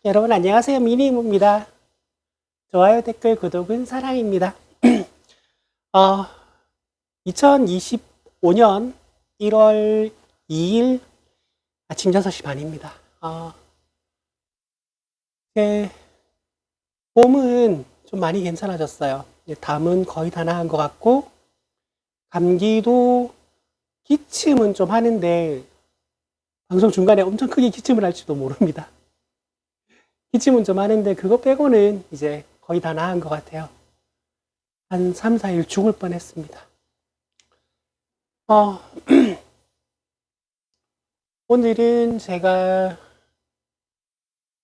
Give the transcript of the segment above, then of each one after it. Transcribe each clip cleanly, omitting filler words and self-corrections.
여러분 안녕하세요. 미니입니다. 좋아요, 댓글, 구독은 사랑입니다. 2025년 1월 2일 아침 6시 반입니다. 제 몸은 좀 많이 괜찮아졌어요. 담은 거의 다 나은 것 같고, 감기도 기침은 좀 하는데, 방송 중간에 엄청 크게 기침을 할지도 모릅니다. 기침은 좀 하는데, 그거 빼고는 이제 거의 다 나은 것 같아요. 한 3, 4일 죽을 뻔했습니다. 오늘은 제가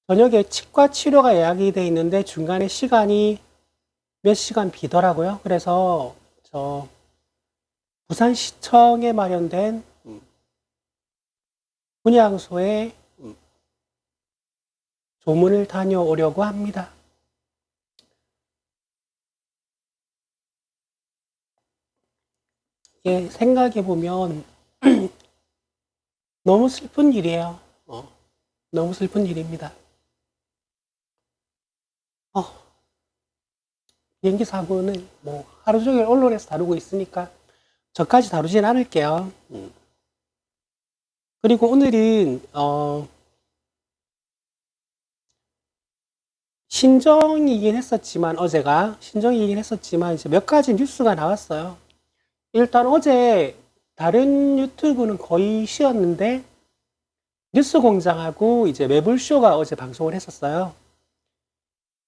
저녁에 치과 치료가 예약이 돼 있는데 중간에 시간이 몇 시간 비더라고요. 그래서 저 부산시청에 마련된 분향소에 조문을 다녀오려고 합니다. 이게 생각해보면 너무 슬픈 일이에요. 너무 슬픈 일입니다. 비행기 사고는 뭐 하루 종일 언론에서 다루고 있으니까 저까지 다루진 않을게요. 그리고 오늘은 신정이긴 했었지만 어제가 신정이긴 했었지만 이제 몇 가지 뉴스가 나왔어요. 일단 어제 다른 유튜브는 거의 쉬었는데 뉴스공장하고 이제 매불쇼가 어제 방송을 했었어요.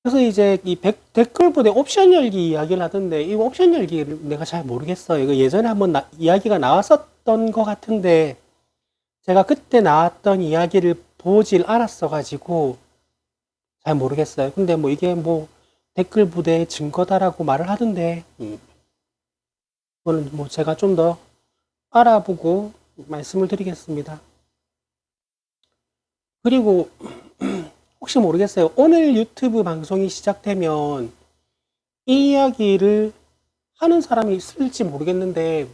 그래서 이제 이 댓글부대 옵션 열기 이야기를 하던데 이 옵션 열기를 내가 잘 모르겠어요. 이거 예전에 한번 이야기가 나왔었던 것 같은데 제가 그때 나왔던 이야기를 보질 않았어 가지고 잘 모르겠어요. 근데 뭐 이게 뭐 댓글 부대의 증거다라고 말을 하던데 그거는 뭐 제가 좀 더 알아보고 말씀을 드리겠습니다. 그리고 혹시 모르겠어요. 오늘 유튜브 방송이 시작되면 이 이야기를 하는 사람이 있을지 모르겠는데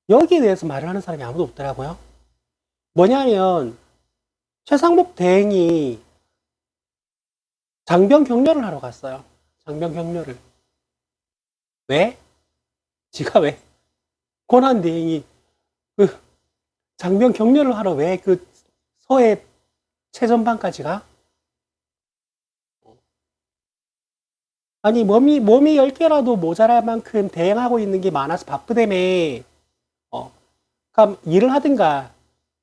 여기에 대해서 말을 하는 사람이 아무도 없더라고요. 뭐냐면 최상목 대행이 장병 격려를 하러 갔어요. 장병 격려를. 왜? 지가 왜? 권한 대행이 그 장병 격려를 하러 왜 그 서해 최전방까지 가? 아니 몸이 10개라도 모자랄 만큼 대행하고 있는 게 많아서 바쁘다며. 그럼 일을 하든가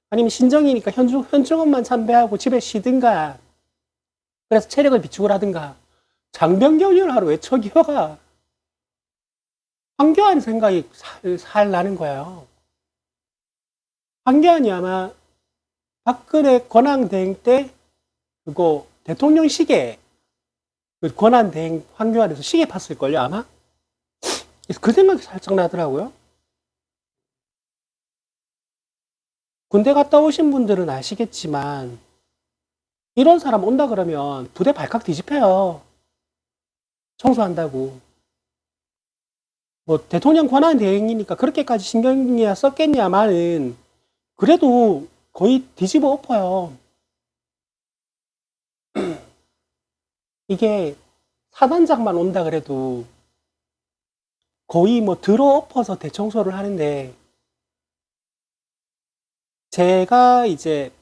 아니면 신정이니까 현충원만 참배하고 집에 쉬든가 그래서 체력을 비축을 하든가 장병 격려를 하러 왜 저기가? 황교안 생각이 살 나는 거예요. 황교안이 아마 박근혜 권한대행 때 그거 대통령 시계 그 권한대행 황교안에서 시계 팠을걸요 아마? 그래서 그 생각이 살짝 나더라고요. 군대 갔다 오신 분들은 아시겠지만 이런 사람 온다 그러면 부대 발칵 뒤집혀요. 청소한다고. 뭐 대통령 권한대행이니까 그렇게까지 신경이야 썼겠냐마는 그래도 거의 뒤집어 엎어요. 이게 사단장만 온다 그래도 거의 뭐 들어 엎어서 대청소를 하는데 제가 이제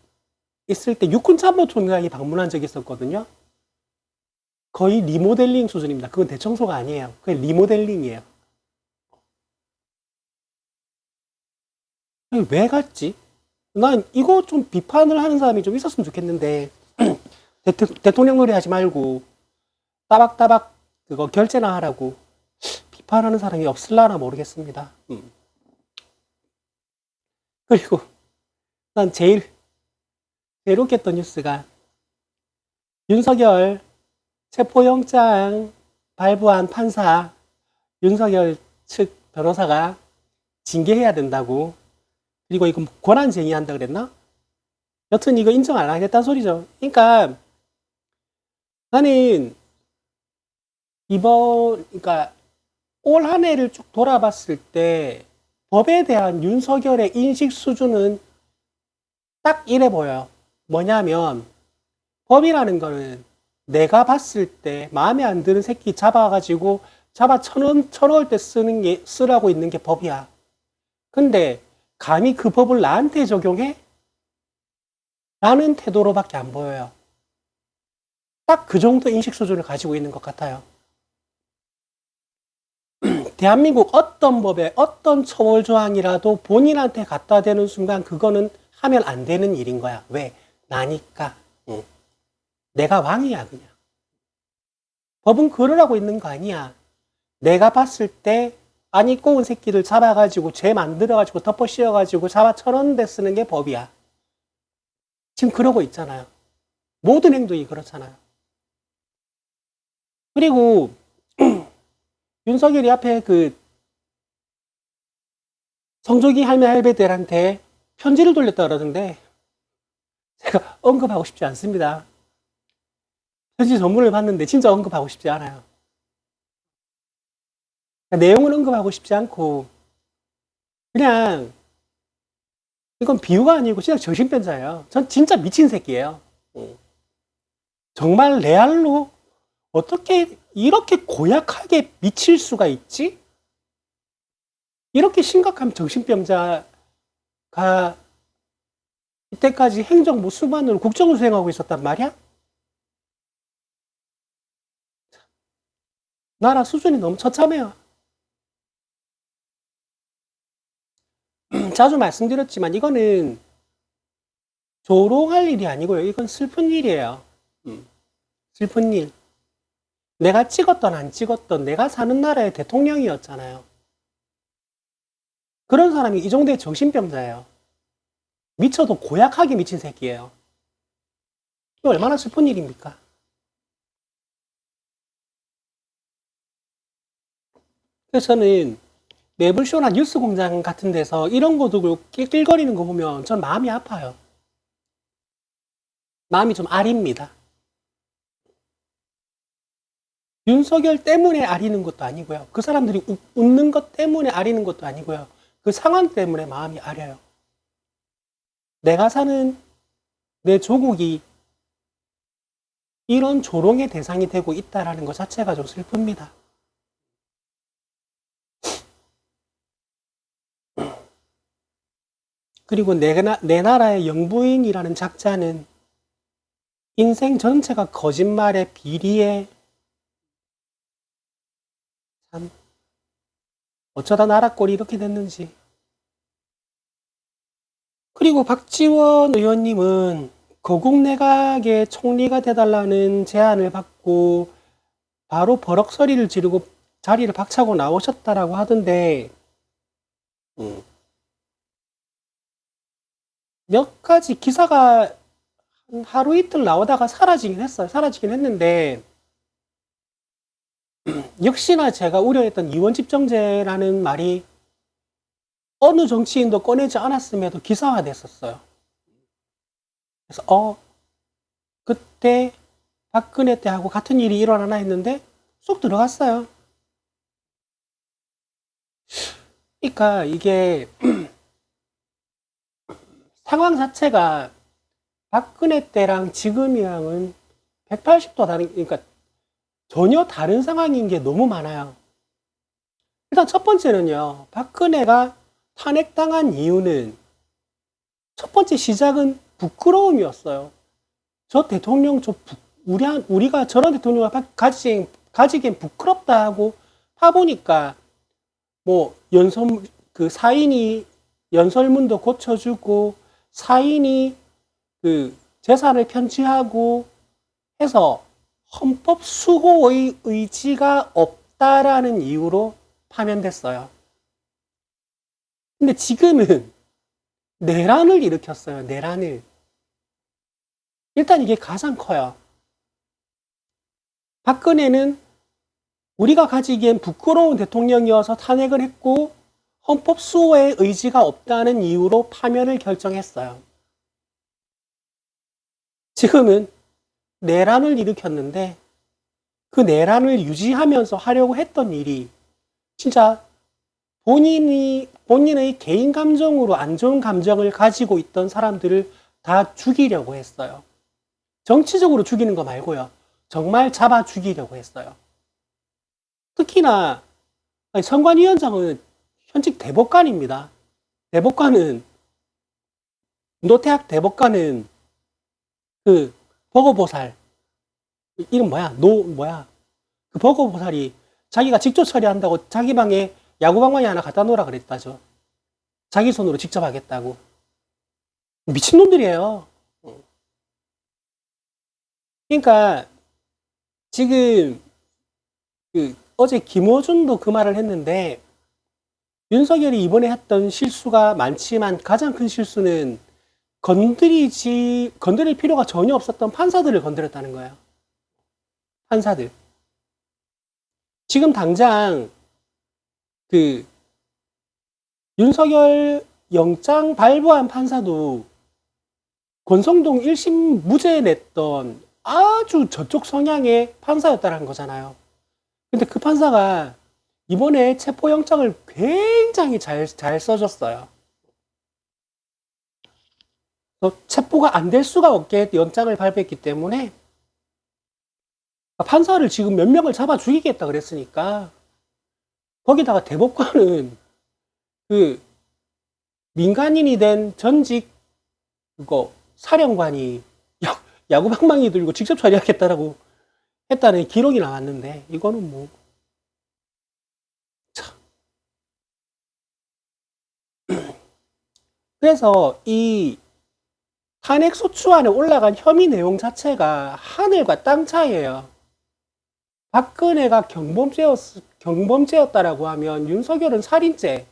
있을 때 육군참모총장이 방문한 적이 있었거든요. 거의 리모델링 수준입니다. 그건 대청소가 아니에요. 그냥 리모델링이에요. 왜 갔지? 난 이거 좀 비판을 하는 사람이 좀 있었으면 좋겠는데 대통령 놀이 하지 말고 따박따박 그거 결제나 하라고 비판하는 사람이 없을라나 모르겠습니다. 그리고 난 제일 웃겼던 뉴스가 윤석열 체포영장 발부한 판사 윤석열 측 변호사가 징계해야 된다고. 그리고 이거 권한쟁의 한다 그랬나? 여튼 이거 인정 안 하겠다는 소리죠. 그러니까 나는 그러니까 올 한 해를 쭉 돌아봤을 때 법에 대한 윤석열의 인식 수준은 딱 이래 보여요. 뭐냐면 법이라는 거는 내가 봤을 때 마음에 안 드는 새끼 잡아가지고 잡아 쳐놓을 때 쓰라고 있는 게 법이야. 근데 감히 그 법을 나한테 적용해? 라는 태도로밖에 안 보여요. 딱 그 정도 인식 수준을 가지고 있는 것 같아요. 대한민국 어떤 법에 어떤 처벌 조항이라도 본인한테 갖다 대는 순간 그거는 하면 안 되는 일인 거야. 왜? 나니까. 응. 내가 왕이야 그냥. 법은 그러라고 있는 거 아니야. 내가 봤을 때 안 입고 온 새끼들 잡아가지고 죄 만들어가지고 덮어 씌워가지고 잡아 쳐놓는데 쓰는 게 법이야. 지금 그러고 있잖아요. 모든 행동이 그렇잖아요. 그리고 윤석열이 앞에 그 성조기 할매 할배들한테 편지를 돌렸다 그러던데 제가 언급하고 싶지 않습니다. 편지 전문을 봤는데 진짜 언급하고 싶지 않아요. 내용은 언급하고 싶지 않고 그냥 이건 비유가 아니고 진짜 정신병자예요. 전 진짜 미친 새끼예요. 정말 레알로 어떻게 이렇게 고약하게 미칠 수가 있지? 이렇게 심각한 정신병자가 이때까지 행정부 수반으로 국정을 수행하고 있었단 말이야? 나라 수준이 너무 처참해요. 자주 말씀드렸지만 이거는 조롱할 일이 아니고요. 이건 슬픈 일이에요. 슬픈 일. 내가 찍었던 안 찍었던 내가 사는 나라의 대통령이었잖아요. 그런 사람이 이 정도의 정신병자예요. 미쳐도 고약하게 미친 새끼예요. 이거 얼마나 슬픈 일입니까? 그래서 저는 매불쇼나 뉴스공장 같은 데서 이런 거 두고 낄낄거리는 거 보면 전 마음이 아파요. 마음이 좀 아립니다. 윤석열 때문에 아리는 것도 아니고요. 그 사람들이 웃는 것 때문에 아리는 것도 아니고요. 그 상황 때문에 마음이 아려요. 내가 사는 내 조국이 이런 조롱의 대상이 되고 있다는 것 자체가 좀 슬픕니다. 그리고 내 나라의 영부인이라는 작자는 인생 전체가 거짓말의 비리에 참 어쩌다 나라 꼴이 이렇게 됐는지. 그리고 박지원 의원님은 거국 내각의 총리가 돼달라는 제안을 받고 바로 버럭소리를 지르고 자리를 박차고 나오셨다라고 하던데 몇 가지 기사가 하루 이틀 나오다가 사라지긴 했어요. 사라지긴 했는데 역시나 제가 우려했던 이원집정제라는 말이 어느 정치인도 꺼내지 않았음에도 기사화됐었어요. 그래서 그때 박근혜 때하고 같은 일이 일어나나 했는데 쏙 들어갔어요. 그러니까 이게 상황 자체가 박근혜 때랑 지금이랑은 180도 다른, 그러니까 전혀 다른 상황인 게 너무 많아요. 일단 첫 번째는요, 박근혜가 탄핵당한 이유는 첫 번째 시작은 부끄러움이었어요. 저 대통령, 우리가 저런 대통령을 가지기엔 부끄럽다 하고 파보니까 뭐 그 사인이 연설문도 고쳐주고 사인이 그 재산을 편취하고 해서 헌법 수호의 의지가 없다라는 이유로 파면됐어요. 근데 지금은 내란을 일으켰어요. 내란을. 일단 이게 가장 커요. 박근혜는 우리가 가지기엔 부끄러운 대통령이어서 탄핵을 했고 헌법 수호의 의지가 없다는 이유로 파면을 결정했어요. 지금은 내란을 일으켰는데 그 내란을 유지하면서 하려고 했던 일이 진짜 본인의 개인 감정으로 안 좋은 감정을 가지고 있던 사람들을 다 죽이려고 했어요. 정치적으로 죽이는 거 말고요. 정말 잡아 죽이려고 했어요. 특히나 선관위원장은 현직 대법관입니다. 대법관은 노태학 대법관은 그 버거보살 이름 뭐야? 그 버거보살이 자기가 직접 처리한다고 자기 방에 야구방망이 하나 갖다 놓으라 그랬다죠. 자기 손으로 직접 하겠다고. 미친놈들이에요. 그러니까 지금 어제 김어준도 그 말을 했는데 윤석열이 이번에 했던 실수가 많지만 가장 큰 실수는 건드릴 필요가 전혀 없었던 판사들을 건드렸다는 거예요. 판사들. 지금 당장 윤석열 영장 발부한 판사도 권성동 1심 무죄 냈던 아주 저쪽 성향의 판사였다는 거잖아요. 근데 그 판사가 이번에 체포영장을 굉장히 잘 써줬어요. 체포가 안 될 수가 없게 영장을 발부했기 때문에 판사를 지금 몇 명을 잡아 죽이겠다 그랬으니까 거기다가 대법관은 민간인이 된 전직 사령관이 야구방망이 들고 직접 처리하겠다라고 했다는 기록이 나왔는데 이거는 뭐 참. 그래서 이 탄핵소추안에 올라간 혐의 내용 자체가 하늘과 땅 차이예요. 박근혜가 경범죄였다라고 하면 윤석열은 살인죄보다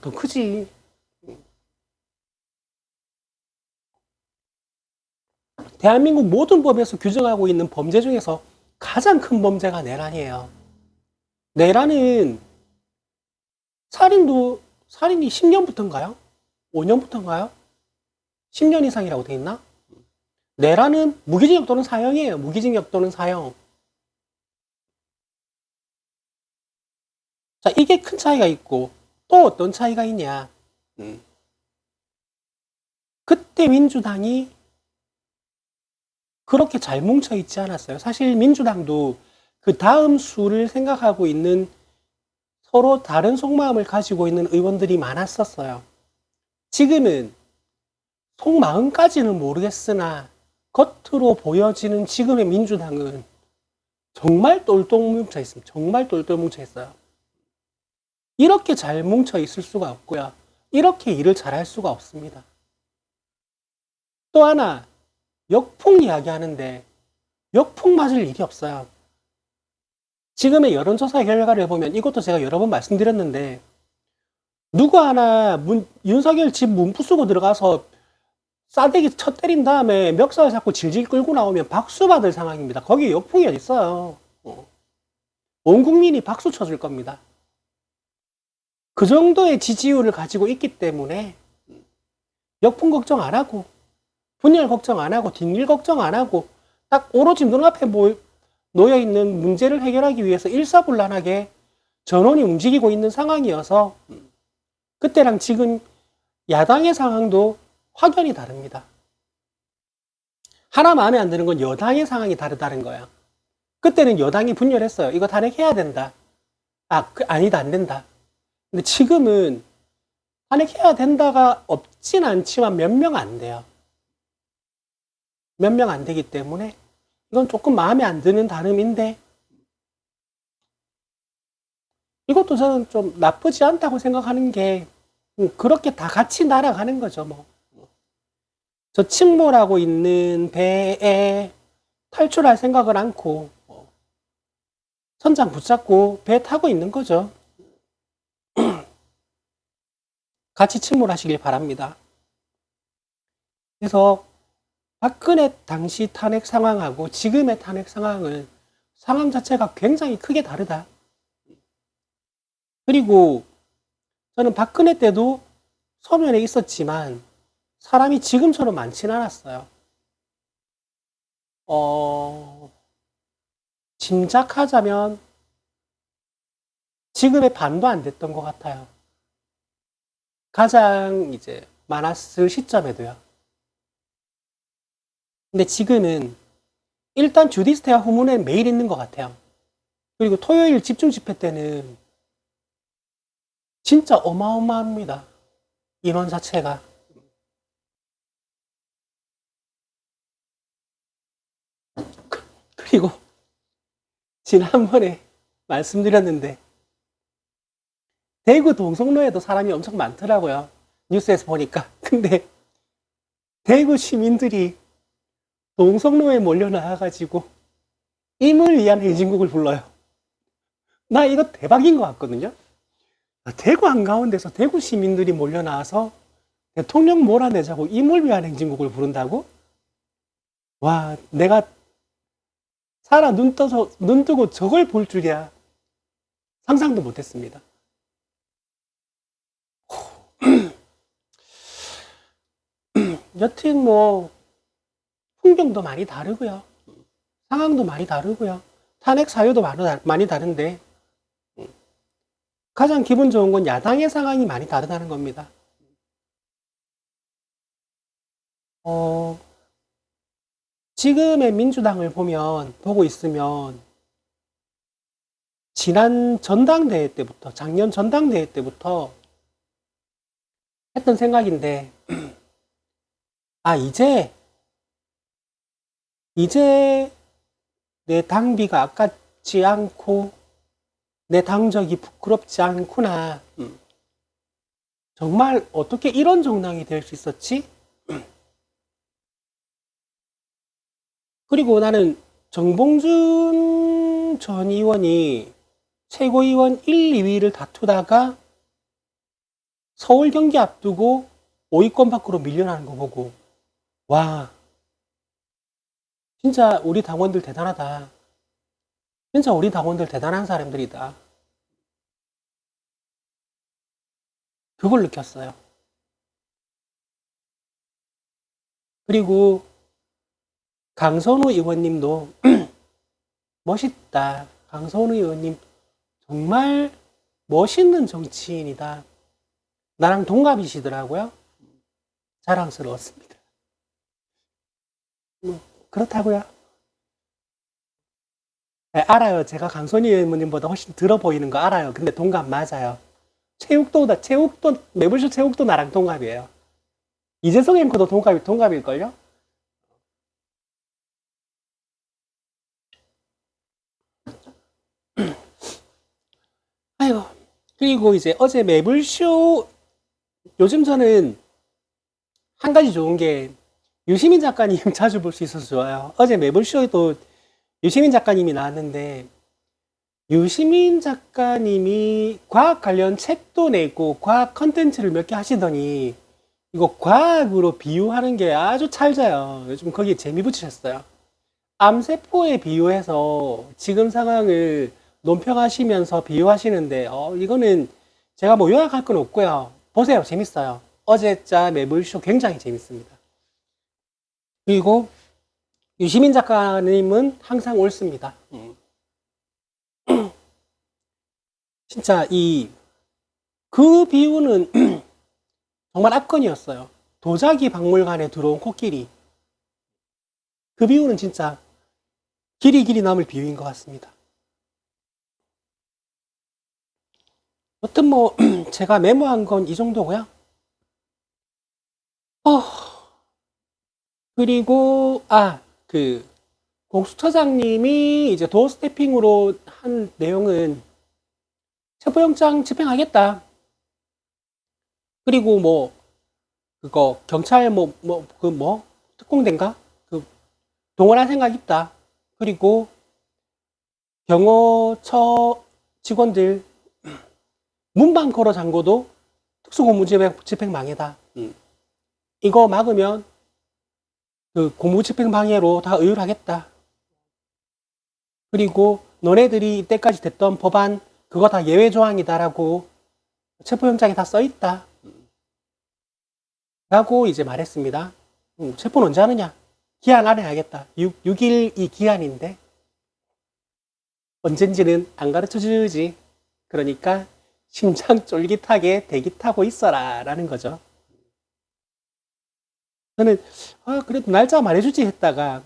더 크지. 대한민국 모든 법에서 규정하고 있는 범죄 중에서 가장 큰 범죄가 내란이에요. 내란은 살인이 10년부터인가요? 5년부터인가요? 10년 이상이라고 돼 있나? 내란은 무기징역 또는 사형이에요. 무기징역 또는 사형. 자, 이게 큰 차이가 있고 또 어떤 차이가 있냐? 그때 민주당이 그렇게 잘 뭉쳐 있지 않았어요. 사실 민주당도 그 다음 수를 생각하고 있는 서로 다른 속마음을 가지고 있는 의원들이 많았었어요. 지금은 속마음까지는 모르겠으나 겉으로 보여지는 지금의 민주당은 정말 똘똘 뭉쳐 있습니다. 정말 똘똘 뭉쳐 있어요. 이렇게 잘 뭉쳐 있을 수가 없고요. 이렇게 일을 잘할 수가 없습니다. 또 하나 역풍 이야기하는데 역풍 맞을 일이 없어요. 지금의 여론조사 결과를 보면 이것도 제가 여러 번 말씀드렸는데 누구 하나 윤석열 집 문 부수고 들어가서 싸대기 쳐 때린 다음에 멱살 잡고 질질 끌고 나오면 박수 받을 상황입니다. 거기 역풍이 어딨어요. 온 국민이 박수 쳐줄 겁니다. 그 정도의 지지율을 가지고 있기 때문에 역풍 걱정 안 하고 분열 걱정 안 하고 뒷일 걱정 안 하고 딱 오로지 눈앞에 놓여있는 문제를 해결하기 위해서 일사불란하게 전원이 움직이고 있는 상황이어서 그때랑 지금 야당의 상황도 확연히 다릅니다. 하나 마음에 안 드는 건 여당의 상황이 다르다는 거야. 그때는 여당이 분열했어요. 이거 탄핵해야 된다. 아니다, 안 된다. 근데 지금은 탄핵해야 된다가 없진 않지만 몇 명 안 돼요. 몇 명 안 되기 때문에 이건 조금 마음에 안 드는 다름인데 이것도 저는 좀 나쁘지 않다고 생각하는 게 그렇게 다 같이 날아가는 거죠. 저 침몰하고 있는 배에 탈출할 생각을 않고 선장 붙잡고 배 타고 있는 거죠. 같이 침몰하시길 바랍니다. 그래서 박근혜 당시 탄핵 상황하고 지금의 탄핵 상황은 상황 자체가 굉장히 크게 다르다. 그리고 저는 박근혜 때도 서면에 있었지만 사람이 지금처럼 많지는 않았어요. 짐작하자면 지금의 반도 안 됐던 것 같아요. 가장 이제 많았을 시점에도요. 근데 지금은 일단 주디스테와 후문에 매일 있는 것 같아요. 그리고 토요일 집중 집회 때는 진짜 어마어마합니다. 인원 자체가. 그리고 지난번에 말씀드렸는데 대구 동성로에도 사람이 엄청 많더라고요. 뉴스에서 보니까. 근데 대구 시민들이 동성로에 몰려 나와가지고 임을 위한 행진곡을 불러요. 나 이거 대박인 것 같거든요. 대구 한가운데서 대구 시민들이 몰려 나와서 대통령 몰아내자고 임을 위한 행진곡을 부른다고? 와, 내가 살아 눈 뜨고 저걸 볼 줄이야. 상상도 못했습니다. 여튼 뭐 풍경도 많이 다르고요. 상황도 많이 다르고요. 탄핵 사유도 많이 다른데 가장 기분 좋은 건 야당의 상황이 많이 다르다는 겁니다. 지금의 민주당을 보고 있으면 지난 전당대회 때부터, 작년 전당대회 때부터 했던 생각인데, 이제 내 당비가 아깝지 않고 내 당적이 부끄럽지 않구나. 정말 어떻게 이런 정당이 될 수 있었지? 그리고 나는 정봉준 전 의원이 최고위원 1, 2위를 다투다가 서울 경기 앞두고 5위권 밖으로 밀려나는 거 보고 와, 진짜 우리 당원들 대단하다. 진짜 우리 당원들 대단한 사람들이다. 그걸 느꼈어요. 그리고 강선우 의원님도 멋있다. 강선우 의원님 정말 멋있는 정치인이다. 나랑 동갑이시더라고요. 자랑스러웠습니다. 그렇다고요. 네, 알아요. 제가 강선우 의원님보다 훨씬 들어 보이는 거 알아요. 근데 동갑 맞아요. 매불쇼 체육도 나랑 동갑이에요. 이재성 앵커도 동갑일걸요? 아이고. 그리고 이제 어제 매불쇼, 요즘 저는 한 가지 좋은 게 유시민 작가님 자주 볼 수 있어서 좋아요. 어제 매불쇼에도 유시민 작가님이 나왔는데, 유시민 작가님이 과학 관련 책도 내고 과학 컨텐츠를 몇 개 하시더니 이거 과학으로 비유하는 게 아주 찰져요. 요즘 거기에 재미 붙이셨어요. 암세포에 비유해서 지금 상황을 논평하시면서 비유하시는데 이거는 제가 뭐 요약할 건 없고요. 보세요. 재밌어요. 어제자 매불쇼 굉장히 재밌습니다. 그리고 유시민 작가님은 항상 옳습니다. 진짜 그 비유는 정말 압권이었어요. 도자기 박물관에 들어온 코끼리. 그 비유는 진짜 길이 남을 비유인 것 같습니다. 여튼 뭐 제가 메모한 건 이 정도고요. 그리고 그 공수처장님이 이제 도어 스태핑으로 한 내용은 체포영장 집행하겠다. 그리고 뭐 그거 경찰 특공대인가? 그 동원할 생각 있다. 그리고 경호처 직원들 문방 걸어 잠궈도 특수고무집행 방해다. 이거 막으면 그 고무집행 방해로 다 의율하겠다. 그리고 너네들이 이때까지 됐던 법안 그거 다 예외 조항이다라고 체포영장에 다 써있다. 라고 이제 말했습니다. 체포는 언제 하느냐? 기한 안에 하겠다. 6일이 기한인데 언젠지는 안 가르쳐 주지. 그러니까 심장 쫄깃하게 대기 타고 있어라 라는 거죠. 저는 그래도 날짜 말해주지 했다가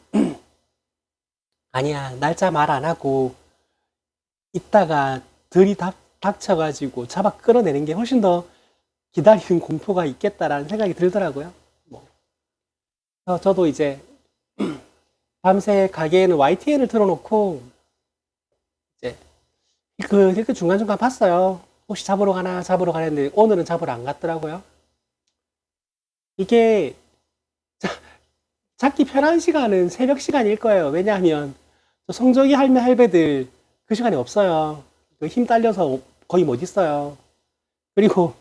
아니야, 날짜 말 안 하고 있다가 닥쳐가지고 잡아 끌어내는 게 훨씬 더 기다리는 공포가 있겠다라는 생각이 들더라고요. 뭐. 저도 이제 밤새 가게에는 YTN을 틀어놓고 이제 그 중간중간 봤어요. 혹시 잡으러 가나 잡으러 가는데 오늘은 잡으러 안 갔더라고요. 이게 잡기 편한 시간은 새벽 시간일 거예요. 왜냐하면 성적이 할매 할배들 그 시간에 없어요. 힘 딸려서 거의 못 있어요. 그리고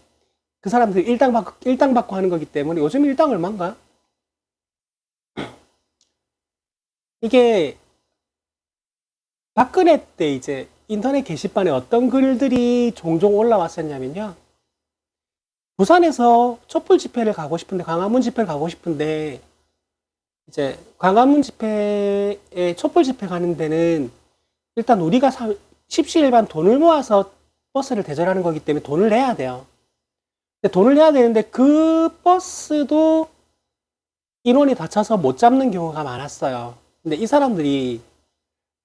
그 사람들 일당 받고 하는 거기 때문에 요즘 일당 얼마인가? 이게 박근혜 때 이제 인터넷 게시판에 어떤 글들이 종종 올라왔었냐면요. 부산에서 촛불 집회를 가고 싶은데, 광화문 집회를 가고 싶은데, 이제 광화문 집회에 촛불 집회 가는 데는 일단 우리가 십시일반 돈을 모아서 버스를 대절하는 거기 때문에 돈을 내야 돼요. 근데 돈을 내야 되는데 그 버스도 인원이 다쳐서 못 잡는 경우가 많았어요. 근데 이 사람들이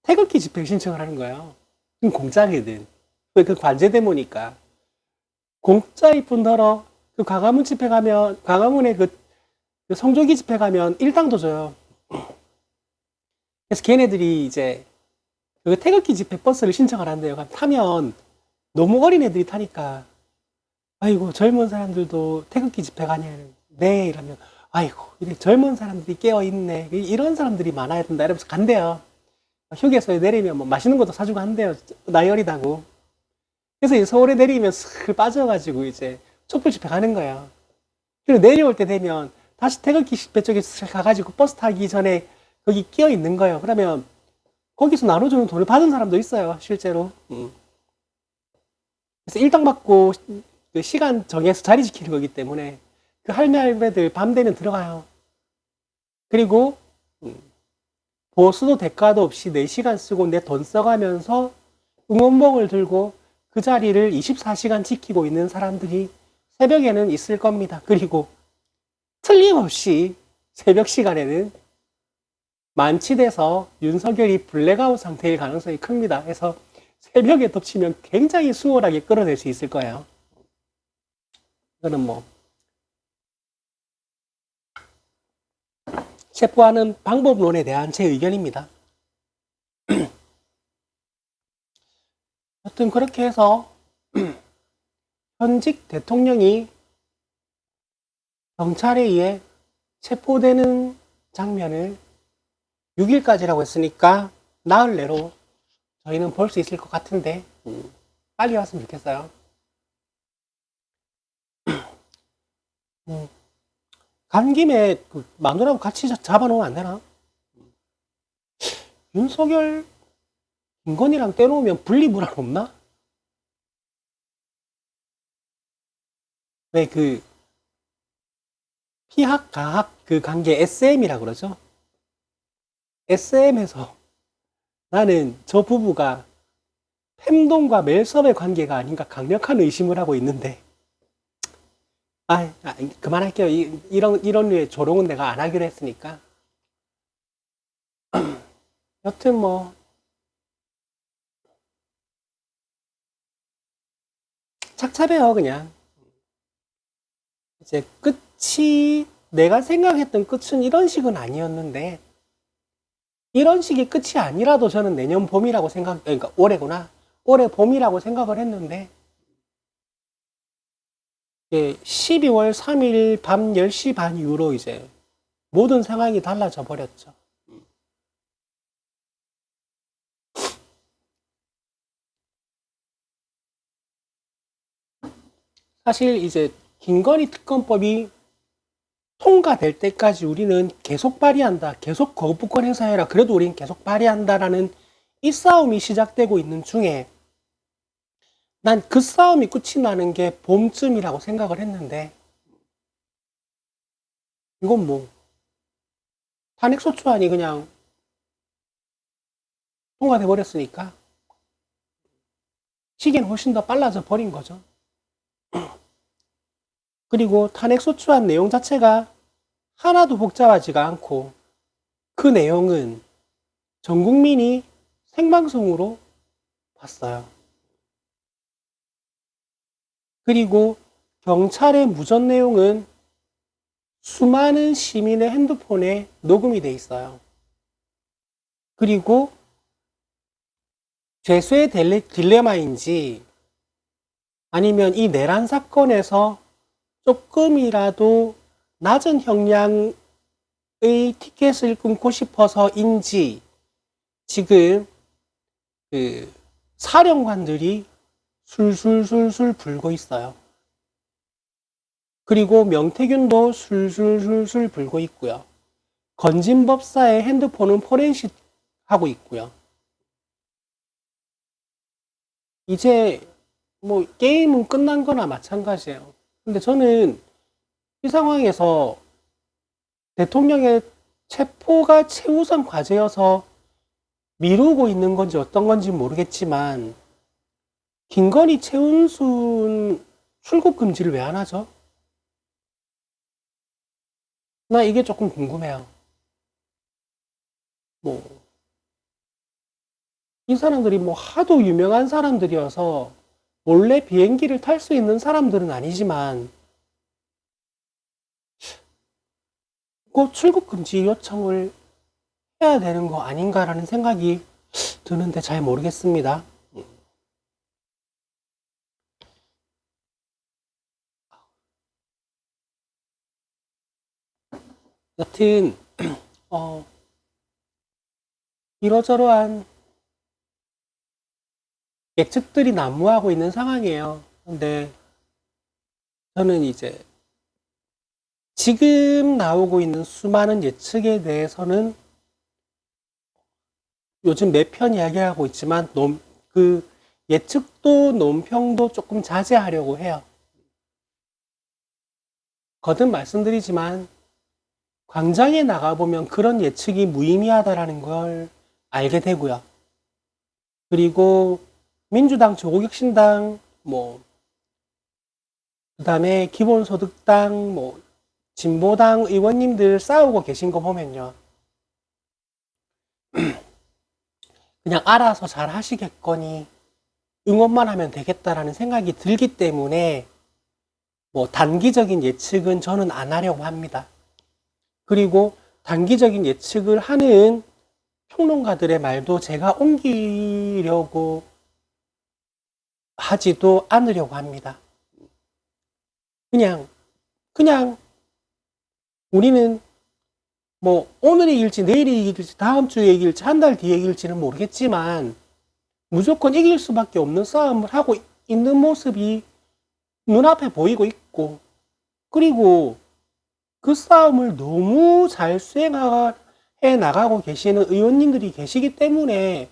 태극기 집회 신청을 하는 거예요. 그럼 공짜거든. 그 관제대모니까. 공짜일 뿐더러 그 광화문 집회 가면, 광화문에 그 성조기 집회 가면 일당도 줘요. 그래서 걔네들이 이제 그 태극기 집회 버스를 신청을 한대요. 타면 너무 어린 애들이 타니까 아이고 젊은 사람들도 태극기 집회 가냐는 네 이러면 아이고 이래 젊은 사람들이 깨어있네 이런 사람들이 많아야 된다 이러면서 간대요. 휴게소에 내리면 뭐 맛있는 것도 사주고 한대요. 나이 어리다고. 그래서 이제 서울에 내리면 슬 빠져가지고 이제 촛불 집회 가는 거예요. 그리고 내려올 때 되면 다시 태극기 집회 쪽에 가가지고 버스 타기 전에 거기 끼어 있는 거예요. 그러면 거기서 나눠주는 돈을 받은 사람도 있어요, 실제로. 그래서 일당 받고 그 시간 정해서 자리 지키는 거기 때문에 그 할매 할배들 밤 되면 들어가요. 그리고 보수도 대가도 없이 4시간 쓰고 내 돈 써가면서 응원봉을 들고 그 자리를 24시간 지키고 있는 사람들이 새벽에는 있을 겁니다. 그리고 틀림없이 새벽 시간에는 만취돼서 윤석열이 블랙아웃 상태일 가능성이 큽니다. 그래서 새벽에 덮치면 굉장히 수월하게 끌어낼 수 있을 거예요. 이거는 뭐 체포하는 방법론에 대한 제 의견입니다. 여튼 그렇게 해서 현직 대통령이 경찰에 의해 체포되는 장면을 6일까지라고 했으니까 나흘 내로 저희는 볼 수 있을 것 같은데 빨리 왔으면 좋겠어요. 간 김에 그 마누라하고 같이 잡아놓으면 안 되나? 윤석열, 김건희랑 떼놓으면 분리불안 없나? 왜 그 피학, 가학 그 관계 SM이라 그러죠? SM에서 나는 저 부부가 fem동과 멜섭의 관계가 아닌가 강력한 의심을 하고 있는데 그만할게요. 이런 류의 조롱은 내가 안 하기로 했으니까. 여튼 뭐 착잡해요 그냥. 이제 끝이 내가 생각했던 끝은 이런 식은 아니었는데 이런 식이 끝이 아니라도 저는 내년 봄이라고 그러니까 올해구나. 올해 봄이라고 생각을 했는데 12월 3일 밤 10시 반 이후로 이제 모든 상황이 달라져 버렸죠. 사실 이제 김건희 특검법이 통과될 때까지 우리는 계속 발의한다. 계속 거부권 행사해라. 그래도 우리는 계속 발의한다라는 이 싸움이 시작되고 있는 중에 난 그 싸움이 끝이 나는 게 봄쯤이라고 생각을 했는데 이건 뭐 탄핵소추안이 그냥 통과돼 버렸으니까 시기는 훨씬 더 빨라져 버린 거죠. 그리고 탄핵소추안 내용 자체가 하나도 복잡하지가 않고 그 내용은 전 국민이 생방송으로 봤어요. 그리고 경찰의 무전 내용은 수많은 시민의 핸드폰에 녹음이 돼 있어요. 그리고 죄수의 딜레마인지 아니면 이 내란 사건에서 조금이라도 낮은 형량의 티켓을 끊고 싶어서인지 지금 그 사령관들이 술술술술 불고 있어요. 그리고 명태균도 술술술술 불고 있고요. 건진법사의 핸드폰은 포렌식 하고 있고요. 이제 뭐 게임은 끝난 거나 마찬가지예요. 근데 저는 이 상황에서 대통령의 체포가 최우선 과제여서 미루고 있는 건지 어떤 건지 모르겠지만 김건희 최은순 출국 금지를 왜 안 하죠? 나 이게 조금 궁금해요. 이 사람들이 하도 유명한 사람들이어서 원래 비행기를 탈 수 있는 사람들은 아니지만 꼭 출국 금지 요청을 해야 되는 거 아닌가라는 생각이 드는데 잘 모르겠습니다. 여튼 이러저러한 예측들이 난무하고 있는 상황이에요. 근데 저는 이제 지금 나오고 있는 수많은 예측에 대해서는 요즘 몇 편 이야기하고 있지만 그 예측도 논평도 조금 자제하려고 해요. 거듭 말씀드리지만 광장에 나가보면 그런 예측이 무의미하다라는 걸 알게 되고요. 그리고 민주당, 조국혁신당, 그 다음에 기본소득당, 진보당 의원님들 싸우고 계신 거 보면요. 그냥 알아서 잘 하시겠거니 응원만 하면 되겠다라는 생각이 들기 때문에 단기적인 예측은 저는 안 하려고 합니다. 그리고 단기적인 예측을 하는 평론가들의 말도 제가 옮기려고 하지도 않으려고 합니다. 그냥 우리는 오늘의 일지, 내일의 일지, 다음 주의 일지, 한 달 뒤의 일지는 모르겠지만 무조건 이길 수밖에 없는 싸움을 하고 있는 모습이 눈앞에 보이고 있고, 그리고 그 싸움을 너무 잘 수행해 나가고 계시는 의원님들이 계시기 때문에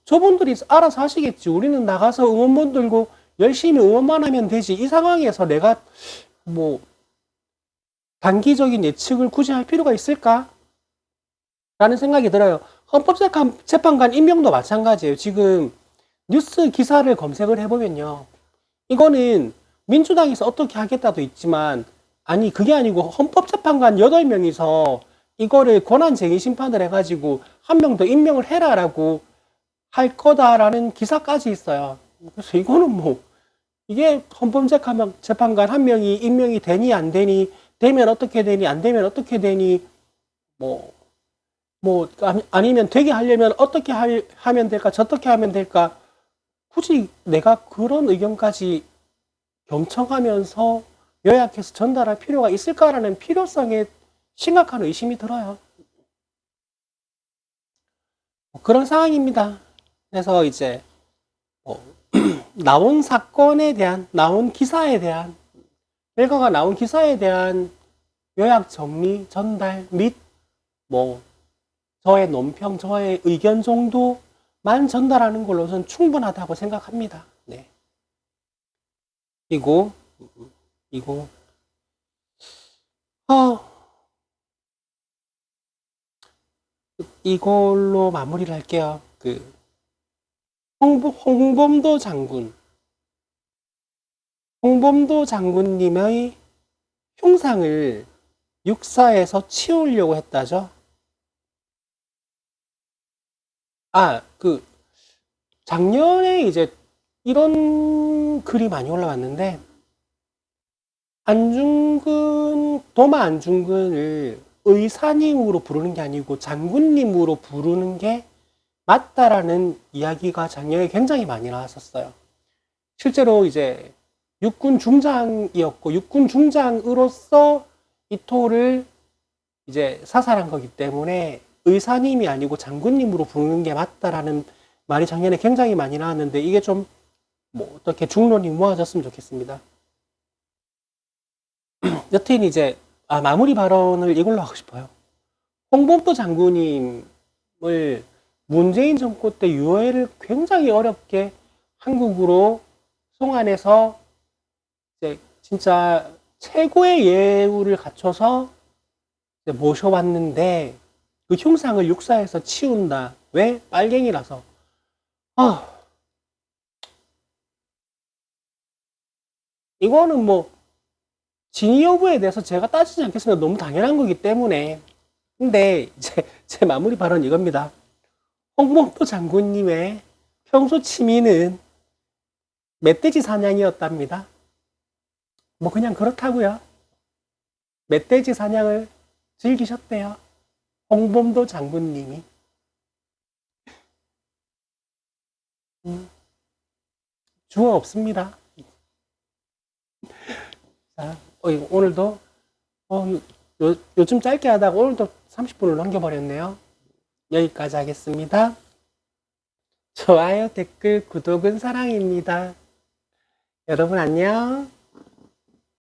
저분들이 알아서 하시겠지. 우리는 나가서 응원문 들고 열심히 응원만 하면 되지. 이 상황에서 내가 단기적인 예측을 굳이 할 필요가 있을까? 라는 생각이 들어요. 헌법재판관 임명도 마찬가지예요. 지금 뉴스 기사를 검색을 해보면요. 이거는 민주당에서 어떻게 하겠다도 있지만, 아니 그게 아니고 헌법재판관 8명이서 이거를 권한쟁의 심판을 해가지고 한 명 더 임명을 해라라고 할 거다라는 기사까지 있어요. 그래서 이거는 이게 헌법재판관 한 명이 임명이 되니 안 되니, 되면 어떻게 되니 안 되면 어떻게 되니, 아니면 되게 하려면 어떻게 하면 될까, 저떻게 하면 될까, 굳이 내가 그런 의견까지 경청하면서 요약해서 전달할 필요가 있을까라는 필요성에 심각한 의심이 들어요. 그런 상황입니다. 그래서 이제 나온 사건에 대한, 나온 기사에 대한, 결과가 나온 기사에 대한 요약 정리, 전달 및 저의 논평, 저의 의견 정도만 전달하는 걸로는 충분하다고 생각합니다. 네. 그리고 이걸로 마무리를 할게요. 홍범도 장군님의 흉상을 육사에서 치우려고 했다죠. 아, 작년에 이제 이런 글이 많이 올라왔는데, 도마 안중근을 의사님으로 부르는 게 아니고 장군님으로 부르는 게 맞다라는 이야기가 작년에 굉장히 많이 나왔었어요. 실제로 이제 육군 중장이었고, 육군 중장으로서 이토를 이제 사살한 거기 때문에 의사님이 아니고 장군님으로 부르는 게 맞다라는 말이 작년에 굉장히 많이 나왔는데, 이게 좀 뭐 어떻게 중론이 모아졌으면 좋겠습니다. 여튼 이제 마무리 발언을 이걸로 하고 싶어요. 홍범도 장군님을 문재인 정권 때 유해를 굉장히 어렵게 한국으로 송환해서 이제 진짜 최고의 예우를 갖춰서 이제 모셔왔는데, 그 흉상을 육사에서 치운다. 왜? 빨갱이라서. 이거는 뭐 진위 여부에 대해서 제가 따지지 않겠습니다. 너무 당연한 거기 때문에. 근데 이제 제 마무리 발언 이겁니다. 홍범도 장군님의 평소 취미는 멧돼지 사냥이었답니다. 뭐 그냥 그렇다고요. 멧돼지 사냥을 즐기셨대요. 홍범도 장군님이. 주어 없습니다. 자, 오늘도 요즘 짧게 하다가 오늘도 30분을 넘겨버렸네요. 여기까지 하겠습니다. 좋아요, 댓글, 구독은 사랑입니다. 여러분 안녕.